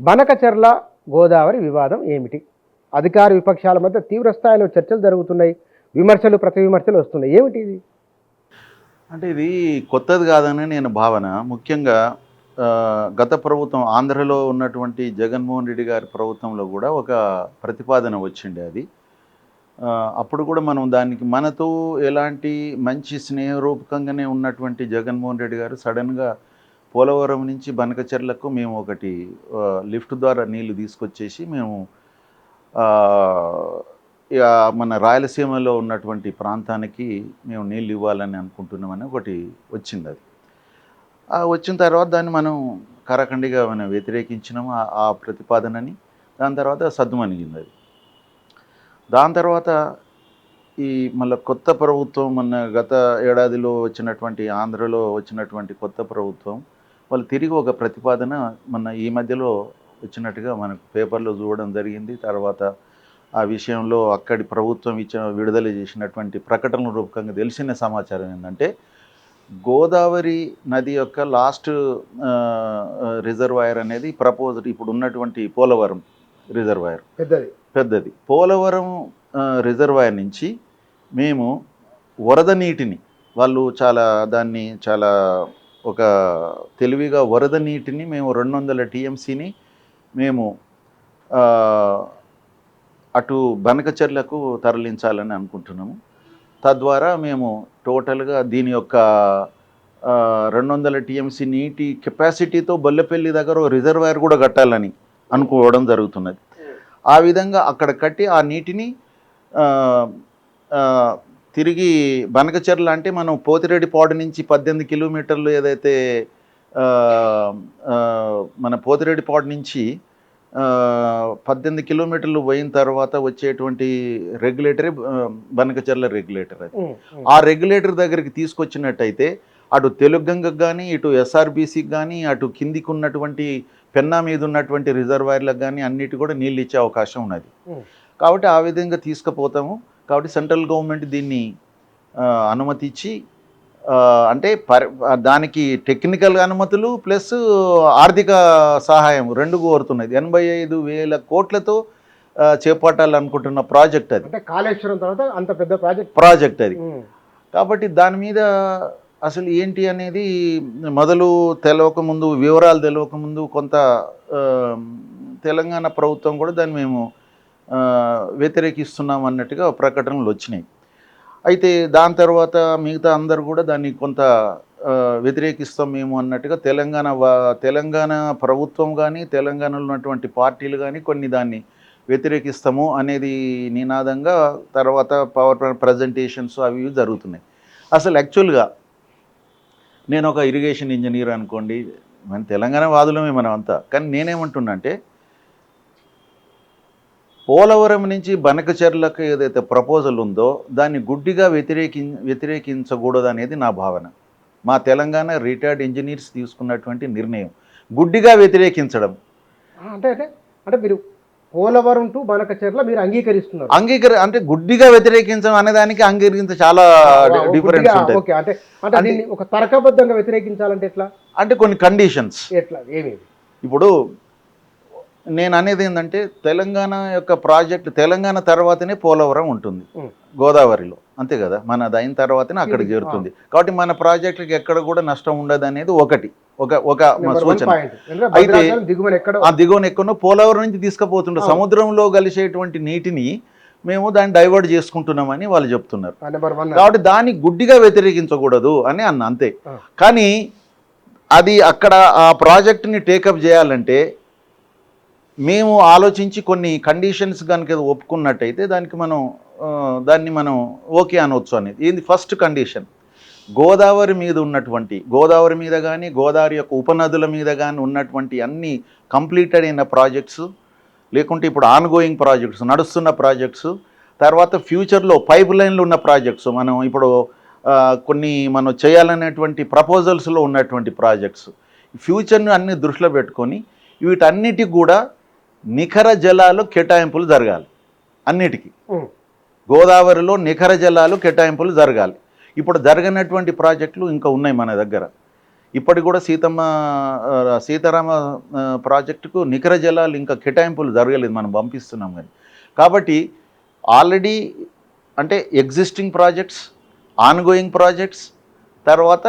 బనకచెర్ల గోదావరి వివాదం ఏమిటి? అధికార విపక్షాల మధ్య తీవ్ర స్థాయిలో చర్చలు జరుగుతున్నాయి. విమర్శలు ప్రతి విమర్శలు వస్తున్నాయి. ఏమిటి ఇది? అంటే ఇది కొత్తది కాదని నేను భావన. ముఖ్యంగా గత ప్రభుత్వం ఆంధ్రలో ఉన్నటువంటి జగన్మోహన్ రెడ్డి గారి ప్రభుత్వంలో కూడా ఒక ప్రతిపాదన వచ్చిండే అది. అప్పుడు కూడా మనం దానికి మనతో ఎలాంటి మంచి స్నేహరూపకంగానే ఉన్నటువంటి జగన్మోహన్ రెడ్డి గారు సడన్గా పోలవరం నుంచి బనకచెర్లకు మేము ఒకటి లిఫ్ట్ ద్వారా నీళ్లు తీసుకొచ్చేసి మేము ఇక మన రాయలసీమలో ఉన్నటువంటి ప్రాంతానికి మేము నీళ్ళు ఇవ్వాలని అనుకుంటున్నామని ఒకటి వచ్చింది. అది వచ్చిన తర్వాత దాన్ని మనం కరాఖండిగా మనం వ్యతిరేకించినాము ఆ ప్రతిపాదనని. దాని తర్వాత సద్దుమణిగింది అది. దాని తర్వాత ఈ మళ్ళీ కొత్త ప్రభుత్వం మన గత ఏడాదిలో వచ్చినటువంటి ఆంధ్రలో వచ్చినటువంటి కొత్త ప్రభుత్వం వాళ్ళు తిరిగి ఒక ప్రతిపాదన మన ఈ మధ్యలో వచ్చినట్టుగా మనకు పేపర్లో చూడడం జరిగింది. తర్వాత ఆ విషయంలో అక్కడి ప్రభుత్వం విడుదల చేసినటువంటి ప్రకటనల రూపకంగా తెలిసిన సమాచారం ఏంటంటే గోదావరి నది యొక్క లాస్ట్ రిజర్వాయర్ అనేది ప్రపోజ్డ్ ఇప్పుడు ఉన్నటువంటి పోలవరం రిజర్వాయర్ పెద్దది. పోలవరం రిజర్వాయర్ నుంచి మేము వరద నీటిని వాళ్ళు దాన్ని చాలా ఒక తెలివిగా వరద నీటిని మేము 200 TMCని మేము అటు బనకచెర్లకు తరలించాలని అనుకుంటున్నాము. తద్వారా మేము టోటల్గా దీని యొక్క 200 TMC నీటి కెపాసిటీతో బొల్లెపల్లి దగ్గర రిజర్వాయర్ కూడా కట్టాలని అనుకోవడం జరుగుతున్నది. ఆ విధంగా అక్కడ కట్టి ఆ నీటిని తిరిగి బనకచెర్ల అంటే మనం పోతిరెడ్డిపాడు నుంచి 18 కిలోమీటర్లు ఏదైతే మన పోతిరెడ్డిపాడు నుంచి 18 కిలోమీటర్లు పోయిన తర్వాత వచ్చేటువంటి రెగ్యులేటరే బనకచెర్ల రెగ్యులేటర్. అది ఆ రెగ్యులేటర్ దగ్గరికి తీసుకొచ్చినట్టయితే అటు తెలుగంగకు కానీ ఇటు SRBCకి కానీ అటు కిందికి ఉన్నటువంటి పెన్నా మీద ఉన్నటువంటి రిజర్వాయర్లకు కానీ అన్నిటి కూడా నీళ్ళు ఇచ్చే అవకాశం ఉన్నది. కాబట్టి ఆ విధంగా తీసుకుపోతాము. కాబట్టి సెంట్రల్ గవర్నమెంట్ దీన్ని అనుమతి ఇచ్చి అంటే దానికి టెక్నికల్ అనుమతులు ప్లస్ ఆర్థిక సహాయం 2 కోరుతున్నది. 85,000 కోట్లతో చేపట్టాలనుకుంటున్న ప్రాజెక్ట్ అది. అంటే కాళేశ్వరం తర్వాత అంత పెద్ద ప్రాజెక్ట్ అది. కాబట్టి దాని మీద అసలు ఏంటి అనేది మొదలు తెలియకముందు వివరాలు తెలియకముందు కొంత తెలంగాణ ప్రభుత్వం కూడా దాన్ని మేము వ్యతిరేకిస్తున్నాం అన్నట్టుగా ప్రకటనలు వచ్చినాయి. అయితే దాని తర్వాత మిగతా అందరు కూడా దాన్ని కొంత వ్యతిరేకిస్తాం మేము అన్నట్టుగా తెలంగాణ ప్రభుత్వం కానీ తెలంగాణలో ఉన్నటువంటి పార్టీలు కానీ కొన్ని దాన్ని వ్యతిరేకిస్తాము అనేది నినాదంగా తర్వాత పవర్ ప్రజెంటేషన్స్ అవి జరుగుతున్నాయి. అసలు యాక్చువల్గా నేను ఒక ఇరిగేషన్ ఇంజనీర్ అనుకోండి, మన తెలంగాణ వాదులమే మనం అంతా. కానీ నేనేమంటున్నా అంటే పోలవరం నుంచి బనకచెర్లకు ఏదైతే ప్రపోజల్ ఉందో దాన్ని గుడ్డిగా వ్యతిరేకించకూడదు అనేది నా భావన. మా తెలంగాణ రిటైర్డ్ ఇంజనీర్స్ తీసుకున్నటువంటి నిర్ణయం గుడ్డిగా వ్యతిరేకించడం. అంటే మీరు పోలవరం టు బనకచెర్ల మీరు అంగీకరిస్తున్నారు? అంటే గుడ్డిగా వ్యతిరేకించడం అనే దానికి అంగీకరించ చాలా డిఫరెన్స్ ఉంటుంది. అంటే ఒక తర్కబద్ధంగా వ్యతిరేకించాలంటే ఎట్లా? అంటే కొన్ని కండిషన్స్. ఎట్లా? ఏమేమి? ఇప్పుడు నేను అనేది ఏంటంటే తెలంగాణ యొక్క ప్రాజెక్ట్ తెలంగాణ తర్వాతనే పోలవరం ఉంటుంది గోదావరిలో, అంతే కదా. మనది అయిన తర్వాతనే అక్కడికి చేరుతుంది. కాబట్టి మన ప్రాజెక్టుకి ఎక్కడ కూడా నష్టం ఉండదు అనేది ఒక సూచన. అయితే ఆ దిగువన ఎక్కడో పోలవరం నుంచి తీసుకుపోతుండే సముద్రంలో కలిసేటువంటి నీటిని మేము దాన్ని డైవర్ట్ చేసుకుంటున్నామని వాళ్ళు చెప్తున్నారు. కాబట్టి దాన్ని గుడ్డిగా వ్యతిరేకించకూడదు అని అంతే. కానీ అది అక్కడ ఆ ప్రాజెక్టుని టేకప్ చేయాలంటే మేము ఆలోచించి కొన్ని కండిషన్స్ కనుక ఒప్పుకున్నట్టయితే దాన్ని మనం ఓకే అనవచ్చు అనేది. ఇది ఫస్ట్ కండిషన్. గోదావరి మీద కానీ గోదావరి యొక్క ఉపనదుల మీద కానీ ఉన్నటువంటి అన్ని కంప్లీటెడ్ అయిన ప్రాజెక్ట్స్, లేకుంటే ఇప్పుడు ఆన్గోయింగ్ ప్రాజెక్ట్స్ నడుస్తున్న ప్రాజెక్ట్స్, తర్వాత ఫ్యూచర్లో పైప్ లైన్లు ఉన్న ప్రాజెక్ట్స్, మనం ఇప్పుడు కొన్ని మనం చేయాలనేటువంటి ప్రపోజల్స్లో ఉన్నటువంటి ప్రాజెక్ట్స్, ఫ్యూచర్ని అన్ని దృష్టిలో పెట్టుకొని వీటన్నిటికి కూడా నిఖర జలాలు కేటాయింపులు జరగాలి. అన్నిటికీ గోదావరిలో నిఖర జలాలు కేటాయింపులు జరగాలి. ఇప్పుడు జరగనటువంటి ప్రాజెక్టులు ఇంకా ఉన్నాయి మన దగ్గర. ఇప్పటికి కూడా సీతారామ ప్రాజెక్టుకు నికర జలాలు ఇంకా కేటాయింపులు జరగలేదు, మనం పంపిస్తున్నాం కానీ. కాబట్టి ఆల్రెడీ అంటే ఎగ్జిస్టింగ్ ప్రాజెక్ట్స్, ఆన్గోయింగ్ ప్రాజెక్ట్స్, తర్వాత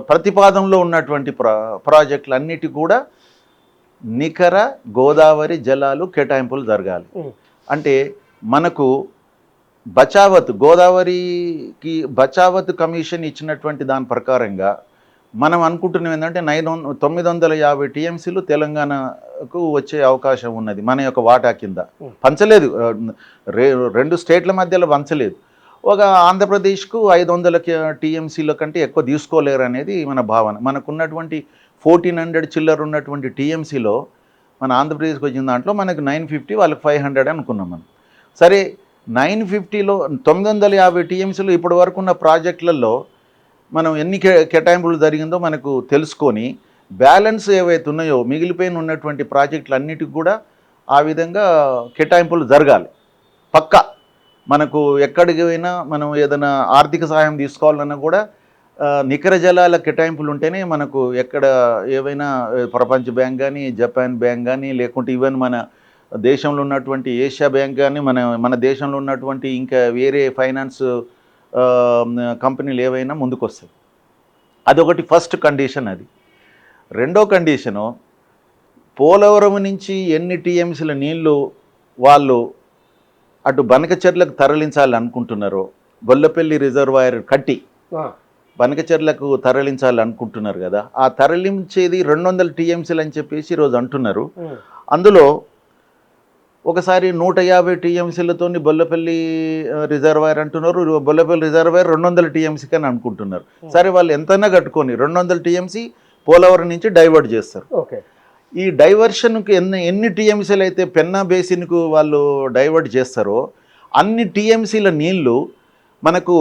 ప్రతిపాదనలో ఉన్నటువంటి ప్రాజెక్టులు అన్నిటి కూడా నికర గోదావరి జలాలు కేటాయింపులు జరగాలి. అంటే మనకు బచావత్ గోదావరికి బచావత్ కమిషన్ ఇచ్చినటువంటి దాని ప్రకారంగా మనం అనుకుంటున్నాం ఏంటంటే 950 టీఎంసీలు తెలంగాణకు వచ్చే అవకాశం ఉన్నది మన యొక్క వాటా కింద. పంచలేదు, 2 స్టేట్ల మధ్యలో పంచలేదు. ఒక ఆంధ్రప్రదేశ్కు 500 టీఎంసీల కంటే ఎక్కువ తీసుకోలేరు అనేది మన భావన. మనకున్నటువంటి 1400 చిల్లర ఉన్నటువంటి టీఎంసీలో మన ఆంధ్రప్రదేశ్కి వచ్చిన దాంట్లో మనకు 950, వాళ్ళకి 500 అనుకున్నాం మనం. సరే, 950లో 950 టీఎంసీలు ఇప్పటి వరకు ఉన్న ప్రాజెక్టులలో మనం ఎన్ని కేటాయింపులు జరిగిందో మనకు తెలుసుకొని బ్యాలెన్స్ ఏవైతే ఉన్నాయో మిగిలిపోయిన ఉన్నటువంటి ప్రాజెక్టులు అన్నిటికి కూడా ఆ విధంగా కేటాయింపులు జరగాలి. పక్కా మనకు ఎక్కడికి పోయినా మనం ఏదైనా ఆర్థిక సహాయం తీసుకోవాలన్నా కూడా నికర జలాల కేటాయింపులు ఉంటేనే మనకు ఎక్కడ ఏవైనా ప్రపంచ బ్యాంక్ కానీ, జపాన్ బ్యాంక్ కానీ, లేకుంటే ఈవెన్ మన దేశంలో ఉన్నటువంటి ఏషియా బ్యాంక్ కానీ, మన దేశంలో ఉన్నటువంటి ఇంకా వేరే ఫైనాన్స్ కంపెనీలు ఏవైనా ముందుకు వస్తాయి. అదొకటి ఫస్ట్ కండిషన్. అది రెండో కండిషను, పోలవరం నుంచి ఎన్ని టీఎంసీల నీళ్లు వాళ్ళు అటు బనకచెర్లకు తరలించాలి అనుకుంటున్నారో, గొల్లపల్లి రిజర్వాయర్ కట్టి బనకచెర్లకు తరలించాలి అనుకుంటున్నారు కదా, ఆ తరలించేది 200 టీఎంసీలు అని చెప్పేసి ఈరోజు అంటున్నారు. అందులో ఒకసారి 150 టీఎంసీలతో బొల్లపల్లి రిజర్వాయర్ అంటున్నారు, బొల్లపల్లి రిజర్వాయర్ 200 టీఎంసీకి అని అనుకుంటున్నారు. సరే, వాళ్ళు ఎంతైనా కట్టుకొని 200 టీఎంసీ పోలవరం నుంచి డైవర్ట్ చేస్తారు. ఈ డైవర్షన్కి ఎన్ని టీఎంసీలు అయితే పెన్నా బేసిన్కు వాళ్ళు డైవర్ట్ చేస్తారో అన్ని టీఎంసీల నీళ్లు మనకు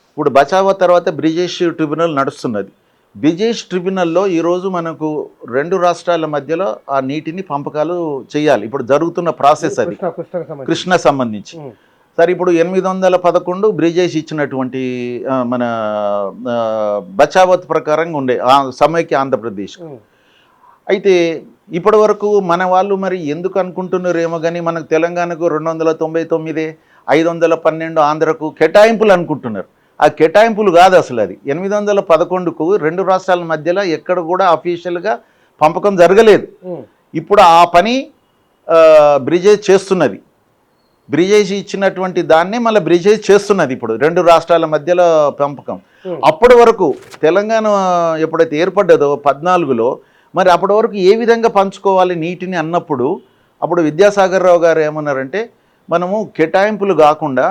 ఇప్పుడు బచావా తర్వాత బ్రిజేష్ ట్రిబ్యునల్ నడుస్తున్నది. బ్రిజేష్ ట్రిబ్యునల్లో ఈరోజు మనకు 2 రాష్ట్రాల మధ్యలో ఆ నీటిని పంపకాలు చేయాలి. ఇప్పుడు జరుగుతున్న ప్రాసెస్ అది కృష్ణ సంబంధించి. సరే, ఇప్పుడు 811 బ్రిజేష్ ఇచ్చినటువంటి మన బచావత్ ప్రకారంగా ఉండే సమైక్య ఆంధ్రప్రదేశ్. అయితే ఇప్పటి వరకు మన వాళ్ళు మరి ఎందుకు అనుకుంటున్నారేమో కానీ మనకు తెలంగాణకు 299, 512 ఆంధ్రకు కేటాయింపులు అనుకుంటున్నారు. ఆ కేటాయింపులు కాదు అసలు. అది 811కు 2 రాష్ట్రాల మధ్యలో ఎక్కడ కూడా అఫీషియల్గా పంపకం జరగలేదు. ఇప్పుడు ఆ పని బ్రిజేష్ చేస్తున్నది. బ్రిజేష్ ఇచ్చినటువంటి దాన్ని మళ్ళీ బ్రిజేష్ చేస్తున్నది ఇప్పుడు 2 రాష్ట్రాల మధ్యలో పంపకం. అప్పటి వరకు తెలంగాణ ఎప్పుడైతే ఏర్పడ్డదో 14లో, మరి అప్పటి వరకు ఏ విధంగా పంచుకోవాలి నీటిని అన్నప్పుడు అప్పుడు విద్యాసాగర్ రావు గారు ఏమన్నారంటే, మనము కేటాయింపులు కాకుండా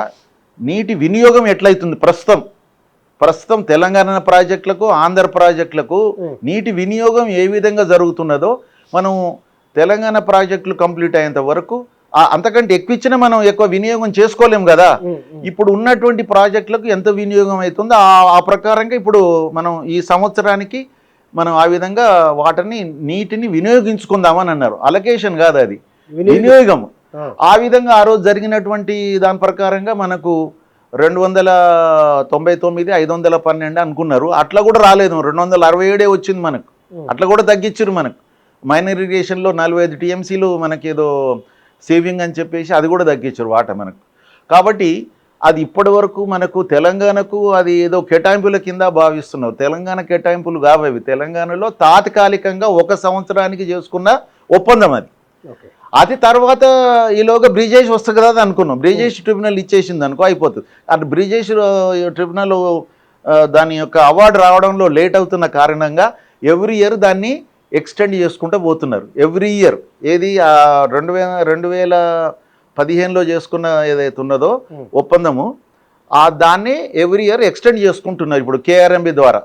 నీటి వినియోగం ఎట్లయితుంది ప్రస్తుతం తెలంగాణ ప్రాజెక్టులకు, ఆంధ్ర ప్రాజెక్టులకు నీటి వినియోగం ఏ విధంగా జరుగుతున్నదో మనం తెలంగాణ ప్రాజెక్టులు కంప్లీట్ అయ్యేంత వరకు అంతకంటే ఎక్కువ ఇచ్చినా మనం ఎక్కువ వినియోగం చేసుకోలేము కదా. ఇప్పుడు ఉన్నటువంటి ప్రాజెక్టులకు ఎంత వినియోగం అవుతుందో ఆ ప్రకారంగా ఇప్పుడు మనం ఈ సంవత్సరానికి మనం ఆ విధంగా నీటిని వినియోగించుకుందామని అన్నారు. అలొకేషన్ కాదు, అది వినియోగం. ఆ విధంగా ఆ రోజు జరిగినటువంటి దాని ప్రకారంగా మనకు 299, 512 అనుకున్నారు. అట్లా కూడా రాలేదు, 267 వచ్చింది మనకు. అట్లా కూడా తగ్గించారు మనకు. మైనర్ ఇరిగేషన్లో 45 టీఎంసీలు మనకి ఏదో సేవింగ్ అని చెప్పేసి అది కూడా తగ్గించారు వాటా మనకు. కాబట్టి అది ఇప్పటి వరకు మనకు తెలంగాణకు అది ఏదో కేటాయింపుల కింద భావిస్తున్నారు. తెలంగాణ కేటాయింపులు కావవి. తెలంగాణలో తాత్కాలికంగా 1 సంవత్సరానికి చేసుకున్న ఒప్పందం అది. అది తర్వాత ఈలోగా బ్రిజేష్ వస్తుంది కదా అనుకున్నాం. బ్రిజేష్ ట్రిబ్యునల్ ఇచ్చేసింది అనుకో, అయిపోతుంది. అటు బ్రిజేష్ ట్రిబ్యునల్ దాని యొక్క అవార్డు రావడంలో లేట్ అవుతున్న కారణంగా ఎవ్రీ ఇయర్ దాన్ని ఎక్స్టెండ్ చేసుకుంటూ పోతున్నారు. ఎవ్రీ ఇయర్ ఏది 2015లో చేసుకున్న ఏదైతే ఉన్నదో ఒప్పందము, దాన్ని ఎవ్రీ ఇయర్ ఎక్స్టెండ్ చేసుకుంటున్నారు ఇప్పుడు కేఆర్ఎంబి ద్వారా.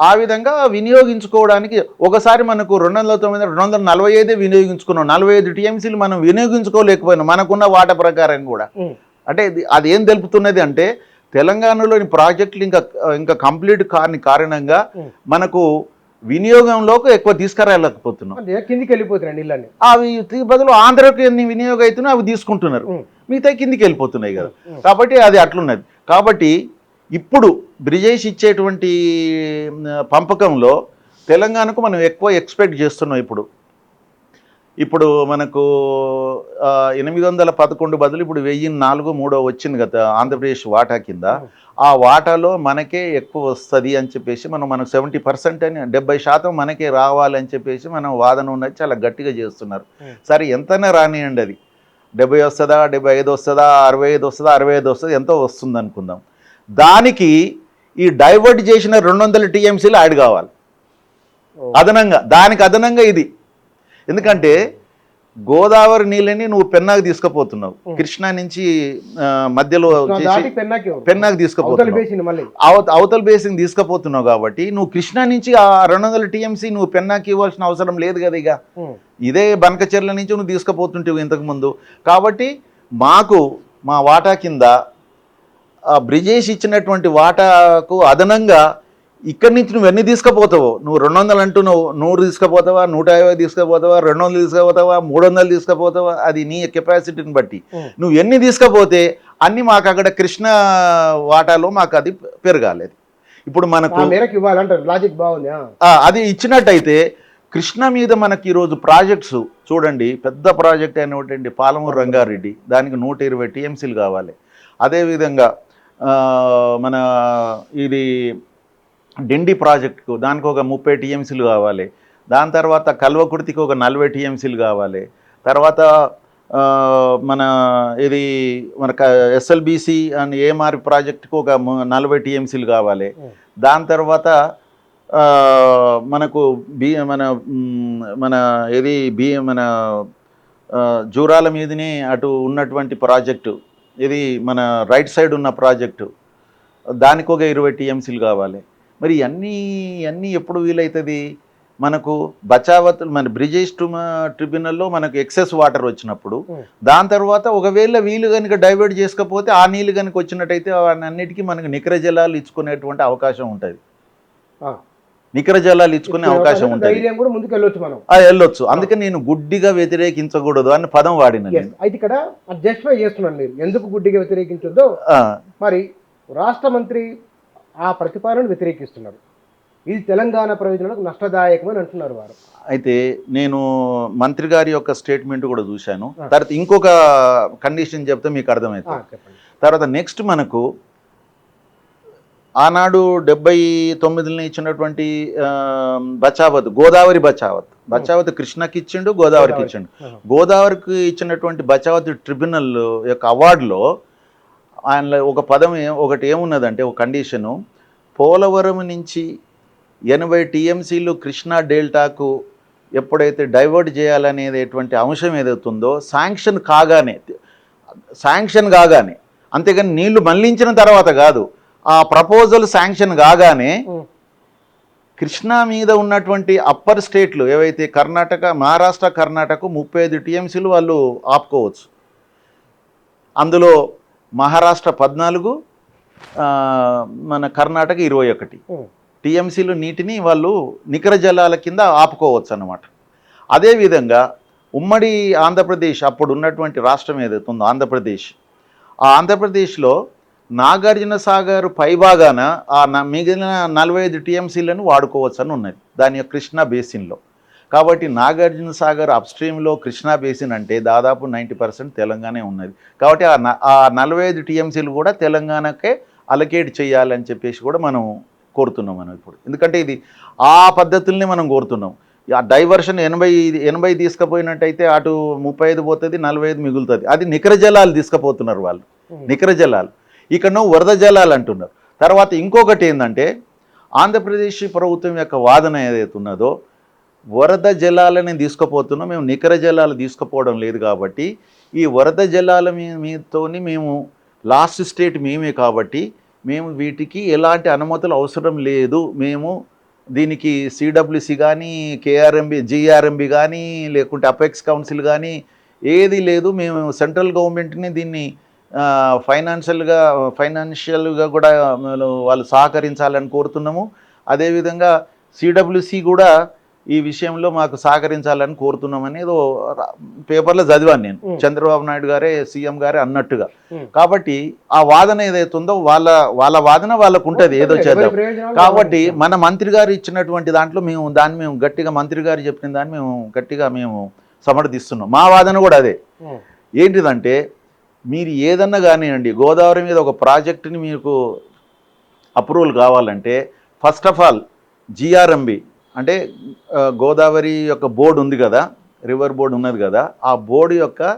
ఆ విధంగా వినియోగించుకోవడానికి ఒకసారి మనకు 209, 245 వినియోగించుకున్నాం. 45 టీఎంసీలు మనం వినియోగించుకోలేకపోయినాం మనకున్న వాటా ప్రకారం కూడా. అంటే అది ఏం తెలుపుతున్నది అంటే తెలంగాణలోని ప్రాజెక్టులు ఇంకా కంప్లీట్ కాని కారణంగా మనకు వినియోగంలోకి ఎక్కువ తీసుకురాలేకపోతున్నాం. కిందికి వెళ్ళిపోతున్నాయి నీళ్ళని. అవి బదులు ఆంధ్రకి ఎన్ని వినియోగం అవుతున్నాయి అవి తీసుకుంటున్నారు, మిగతా కిందికి వెళ్ళిపోతున్నాయి కదా. కాబట్టి అది అట్లున్నది. కాబట్టి ఇప్పుడు బ్రిజేష్ ఇచ్చేటువంటి పంపకంలో తెలంగాణకు మనం ఎక్కువ ఎక్స్పెక్ట్ చేస్తున్నాం. ఇప్పుడు మనకు 811 బదులు ఇప్పుడు 1004 వచ్చింది కదా ఆంధ్రప్రదేశ్ వాటా కింద. ఆ వాటాలో మనకే ఎక్కువ వస్తుంది అని చెప్పేసి మనకు 70% అని 70% మనకే రావాలని చెప్పేసి మనం వాదన ఉన్నది చాలా గట్టిగా చేస్తున్నారు. సరే ఎంతైనా రానియండి, అది 70 వస్తుందా, 75 వస్తుందా, 65 వస్తుందా, 65 వస్తుందా, ఎంతో వస్తుంది అనుకుందాం. దానికి ఈ డైవర్ట్ చేసిన 200 టీఎంసీలు యాడ్ కావాలి అదనంగా. దానికి అదనంగా ఇది, ఎందుకంటే గోదావరి నీళ్ళని నువ్వు పెన్నాకు తీసుకుపోతున్నావు, కృష్ణా నుంచి మధ్యలో పెన్నాకు తీసుకుపోతున్నావు, అవతల బేసిన్ తీసుకుపోతున్నావు. కాబట్టి నువ్వు కృష్ణా నుంచి ఆ 200 టీఎంసీ నువ్వు పెన్నాకి ఇవ్వాల్సిన అవసరం లేదు కదా. ఇక ఇదే బనకచెర్ల నుంచి నువ్వు తీసుకుపోతుంటావు ఇంతకుముందు. కాబట్టి మా వాటా కింద బ్రిజేష్ ఇచ్చినటువంటి వాటాకు అదనంగా ఇక్కడి నుంచి నువ్వు ఎన్ని తీసుకుపోతావు, నువ్వు 200 అంటున్నావు, 100 తీసుకుపోతావా, 150 తీసుకుపోతావా, 200 తీసుకుపోతావా, 300 తీసుకుపోతావా, అది నీ కెపాసిటీని బట్టి నువ్వు ఎన్ని తీసుకుపోతే అన్ని మాకు అక్కడ కృష్ణ వాటాలో మాకు అది పెరగాలి. ఇప్పుడు మనకు లాజిక్ బాగుంది. అది ఇచ్చినట్టయితే కృష్ణ మీద మనకి ఈరోజు ప్రాజెక్ట్స్ చూడండి, పెద్ద ప్రాజెక్ట్ అయినటువంటి పాలమూరు రంగారెడ్డి, దానికి 120 టీఎంసీలు కావాలి. అదేవిధంగా మన ఇది డిండి ప్రాజెక్టుకు దానికి ఒక 30 టీఎంసీలు కావాలి. దాని తర్వాత కల్వకుర్తికి ఒక 40 టీఎంసీలు కావాలి. తర్వాత మన ఇది మన ఎస్ఎల్బిసి అండ్ ఏఎంఆర్ ప్రాజెక్టుకు ఒక 40 టీఎంసీలు కావాలి. దాని తర్వాత మనకు మన జూరాల మీదనే అటు ఉన్నటువంటి ప్రాజెక్టు, ఇది మన రైట్ సైడ్ ఉన్న ప్రాజెక్టు, దానికి ఒక 20 టీఎంసీలు కావాలి. మరి అన్నీ ఎప్పుడు వీలవుతుంది? మనకు బచావత్ మన బ్రిజేష్ ట్రిబ్యునల్లో మనకు ఎక్సెస్ వాటర్ వచ్చినప్పుడు, దాని తర్వాత ఒకవేళ వీళ్ళు కనుక డైవర్ట్ చేసుకపోతే ఆ నీళ్ళు కనుక వచ్చినట్టయితే అన్నిటికీ మనకు నికర జలాలు ఇచ్చుకునేటువంటి అవకాశం ఉంటుంది. నికర జలాలు ఇచ్చుకునే అవకాశం ఉంటుంది, వెళ్ళొచ్చు. అందుకని నేను గుడ్డిగా వ్యతిరేకించకూడదు అని పదం వాడిన. అయితే ఇక్కడ జస్టిఫై చేస్తున్నాను మీరు ఎందుకు గుడ్డిగా వ్యతిరేకించొద్దో. మరి రాష్ట్ర మంత్రి ఆ ప్రతిపాదనను వ్యతిరేకిస్తున్నారు. ఇది తెలంగాణ ప్రయోజనాలకు నష్టదాయకమని అంటున్నారు వారు. అయితే నేను మంత్రి గారి యొక్క స్టేట్మెంట్ కూడా చూశాను. తర్వాత ఇంకొక కండిషన్ చెప్తే మీకు అర్థమవుతుంది. తర్వాత నెక్స్ట్ మనకు ఆనాడు 79 ఇచ్చినటువంటి బచావత్, గోదావరి బచావత్ కృష్ణకి ఇచ్చిండు, గోదావరికి ఇచ్చిండు. గోదావరికి ఇచ్చినటువంటి బచావత్ ట్రిబ్యునల్ యొక్క అవార్డులో ఆయన ఒక పదం ఒకటి ఏమున్నదంటే, ఒక కండిషను, పోలవరం నుంచి 80 టీఎంసీలు కృష్ణా డెల్టాకు ఎప్పుడైతే డైవర్ట్ చేయాలనేటువంటి అంశం ఏదవుతుందో శాంక్షన్ కాగానే, అంతేగాని నీళ్లు మళ్లించిన తర్వాత కాదు, ఆ ప్రపోజల్ శాంక్షన్ కాగానే కృష్ణా మీద ఉన్నటువంటి అప్పర్ స్టేట్లు ఏవైతే మహారాష్ట్ర, కర్ణాటక 35 టీఎంసీలు వాళ్ళు ఆపుకోవచ్చు. అందులో మహారాష్ట్ర 14, మన కర్ణాటక 21 టీఎంసీలు నీటిని వాళ్ళు నికర జలాల కింద ఆపుకోవచ్చు అన్నమాట. అదేవిధంగా ఉమ్మడి ఆంధ్రప్రదేశ్, అప్పుడు ఉన్నటువంటి రాష్ట్రం ఏదైతుందో ఆంధ్రప్రదేశ్, ఆ ఆంధ్రప్రదేశ్లో నాగార్జున సాగర్ పైభాగాన మిగిలిన 45 టీఎంసీలను వాడుకోవచ్చు అని ఉన్నది దాని యొక్క కృష్ణా బేసిన్లో. కాబట్టి నాగార్జున సాగర్ అప్స్ట్రీమ్లో కృష్ణా బేసిన్ అంటే దాదాపు 90% తెలంగాణ ఉన్నది. కాబట్టి ఆ 45 టీఎంసీలు కూడా తెలంగాణకే అలకేట్ చేయాలని చెప్పేసి కూడా మనం కోరుతున్నాం ఇప్పుడు. ఎందుకంటే ఇది ఆ పద్ధతుల్ని మనం కోరుతున్నాం. ఆ డైవర్షన్ 80 తీసుకుపోయినట్టయితే అటు 35 పోతుంది, 45 మిగులుతుంది. అది నికర జలాలు తీసుకుపోతున్నారు వాళ్ళు, నికర జలాలు. ఇక్కడ వరద జలాలు అంటున్నారు. తర్వాత ఇంకొకటి ఏంటంటే, ఆంధ్రప్రదేశ్ ప్రభుత్వం యొక్క వాదన ఏదైతే ఉన్నదో, వరద జలాలని తీసుకుపోతున్నాం, మేము నికర జలాలు తీసుకుపోవడం లేదు. కాబట్టి ఈ వరద జలాల మీతోని మేము లాస్ట్ స్టేట్ మేమే, కాబట్టి మేము వీటికి ఎలాంటి అనుమతులు అవసరం లేదు. మేము దీనికి సిడబ్ల్యూసి కానీ, జిఆర్ఎంబి కానీ, లేకుంటే అపెక్స్ కౌన్సిల్ కానీ ఏది లేదు. మేము సెంట్రల్ గవర్నమెంట్ని దీన్ని ఫైనాన్షియల్గా కూడా వాళ్ళు సహకరించాలని కోరుతున్నాము. అదేవిధంగా సిడబ్ల్యూసి కూడా ఈ విషయంలో మాకు సహకరించాలని కోరుతున్నామని ఏదో పేపర్లో చదివాను నేను. చంద్రబాబు నాయుడు గారే సీఎం గారే అన్నట్టుగా. కాబట్టి ఆ వాదన ఏదైతే ఉందో వాళ్ళ వాదన వాళ్ళకు ఉంటుంది, ఏదో చేద్దాం. కాబట్టి మన మంత్రి గారు ఇచ్చినటువంటి దాంట్లో మేము గట్టిగా మంత్రి గారు చెప్పిన దాన్ని మేము సమర్థిస్తున్నాం. మా వాదన కూడా అదే. ఏంటిదంటే మీరు ఏదన్నా కానివ్వండి, గోదావరి మీద ఒక ప్రాజెక్టుని మీకు అప్రూవల్ కావాలంటే ఫస్ట్ ఆఫ్ ఆల్ జిఆర్ఎంబి అంటే గోదావరి యొక్క బోర్డు ఉంది కదా, రివర్ బోర్డు ఉన్నది కదా, ఆ బోర్డు యొక్క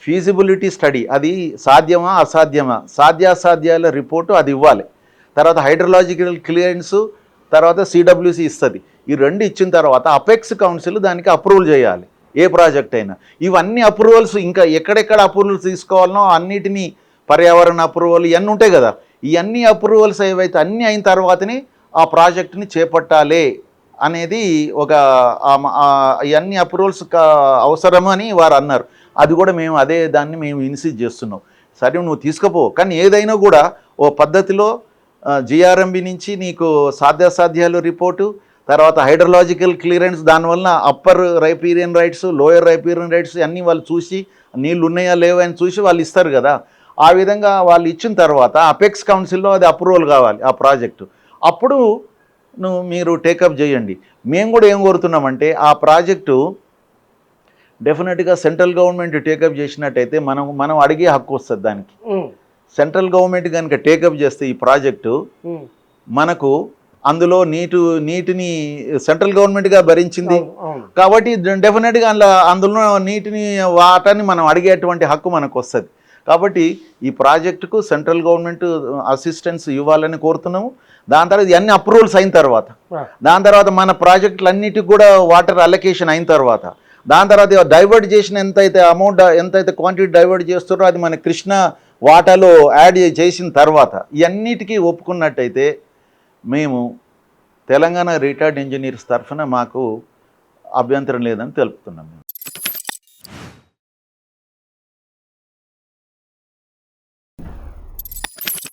ఫీజిబిలిటీ స్టడీ, అది సాధ్యమా అసాధ్యమా, సాధ్యాసాధ్యాల రిపోర్టు అది ఇవ్వాలి. తర్వాత హైడ్రలాజికల్ క్లియరెన్స్, తర్వాత సిడబ్ల్యూసి ఇస్తుంది. ఈ రెండు ఇచ్చిన తర్వాత అపెక్స్ కౌన్సిల్ దానికి అప్రూవల్ చేయాలి, ఏ ప్రాజెక్ట్ అయినా. ఇవన్నీ అప్రూవల్స్ ఇంకా ఎక్కడెక్కడ అప్రూవల్స్ తీసుకోవాలనో అన్నిటినీ, పర్యావరణ అప్రూవల్ ఇవన్నీ ఉంటాయి కదా, ఇవన్నీ అప్రూవల్స్ ఏవైతే అన్నీ అయిన తర్వాతనే ఆ ప్రాజెక్టుని చేపట్టాలి అనేది ఒక ఇవన్నీ అప్రూవల్స్ అవసరం అని వారు అన్నారు. అది కూడా దాన్ని మేము ఇన్సిస్ట్ చేస్తున్నాం. సరే నువ్వు తీసుకుపో, కానీ ఏదైనా కూడా ఓ పద్ధతిలో జిఆర్ఎంబి నుంచి నీకు సాధ్యాసాధ్యాలు రిపోర్టు, తర్వాత హైడ్రలాజికల్ క్లియరెన్స్, దానివల్ల upper riparian rights, lower riparian rights అన్నీ వాళ్ళు చూసి నీళ్ళు ఉన్నాయా లేవా అని చూసి వాళ్ళు ఇస్తారు కదా. ఆ విధంగా వాళ్ళు ఇచ్చిన తర్వాత అపెక్స్ కౌన్సిల్లో అది అప్రూవల్ కావాలి ఆ ప్రాజెక్టు. అప్పుడు మీరు టేకప్ చేయండి. మేము కూడా ఏం కోరుతున్నామంటే ఆ ప్రాజెక్టు డెఫినెట్గా సెంట్రల్ గవర్నమెంట్ టేకప్ చేసినట్టయితే మనం అడిగే హక్కు వస్తుంది దానికి. సెంట్రల్ గవర్నమెంట్ కనుక టేకప్ చేస్తే ఈ ప్రాజెక్టు మనకు అందులో నీటిని సెంట్రల్ గవర్నమెంట్గా భరించింది కాబట్టి డెఫినెట్గా అందులో నీటిని వాటాన్ని మనం అడిగేటువంటి హక్కు మనకు వస్తుంది. కాబట్టి ఈ ప్రాజెక్టుకు సెంట్రల్ గవర్నమెంట్ అసిస్టెన్స్ ఇవ్వాలని కోరుతున్నాము. దాని తర్వాత ఇవన్నీ అప్రూవల్స్ అయిన తర్వాత, దాని తర్వాత మన ప్రాజెక్టులు అన్నిటికి కూడా వాటర్ అలొకేషన్ అయిన తర్వాత, దాని తర్వాత డైవర్ట్ చేసిన ఎంతైతే క్వాంటిటీ డైవర్ట్ చేస్తారో అది మన కృష్ణా వాటాలో యాడ్ చేసిన తర్వాత ఇవన్నిటికీ ఒప్పుకున్నట్టయితే మేము తెలంగాణ రిటైర్డ్ ఇంజనీర్స్ తరఫున మాకు అభ్యంతరం లేదని తెలుపుతున్నాం.